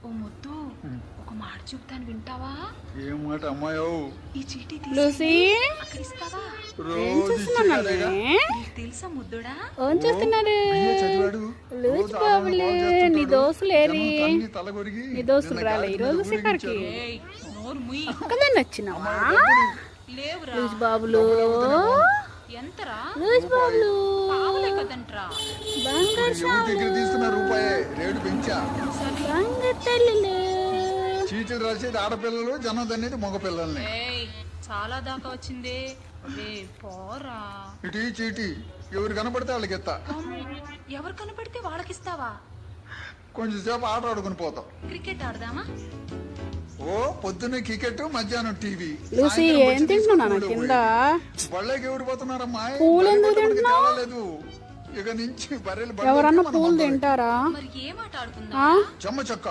ఓ ముద్దు ఒక మాట చెప్తాను వింటావా? ఏం మాట అమ్మాయో? ఈ చీటీ లూసీ అక్కడ ఇస్తావా? ఏం చేస్తున్నానండి? నీకు తెలుసా ముద్దుడా? ఏం చేస్తున్నారు లూజ్ బాబులు? నీ దోస్తులు ఏరి? నీ దోస్తులు రాలే ఈరోజు శిఖర్కి? ఏయ్ నోరు ముయ్. ఒక్కదాన్ని వచ్చినావా లేవురా. లూజ్ బాబులు? ఎంతరా? లూజ్ బాబులు పావులే కదంట్రా. బంగారు తీసుకున్న రూపాయే రేటు పెంచా. బంగారు తల్లులు. చీటీలు రాసేది ఆడపిల్లలు, జనం అనేది మగపిల్లల్ని. ఏయ్ చాలా దాకా వచ్చింది. అదే పోరా. ఇటు ఈ చీటీ ఎవరు కనపడితే వాళ్ళకి ఎత్తా. ఎవరు కనపడితే వాళ్ళకిస్తావా? కొంచెం సేపు ఆట ఆడుకుని పోతాం. క్రికెట్ ఆడదామా? ఓ పొద్దున్నే క్రికెట్, మధ్యాహ్నం టీవీ. లూసీ ఏం తింటున్నాను కింద? బళ్ళకి ఎవరు పోతున్నారమ్మా? పూలు ఎందుకు తింటున్నావు? లేదు ఇక నుంచి బర్రెలు ఎవరన్నా పూలు తింటారా? మరి ఏం ఆట ఆడుకుందాం? ఆ? చెమ్మ చెక్క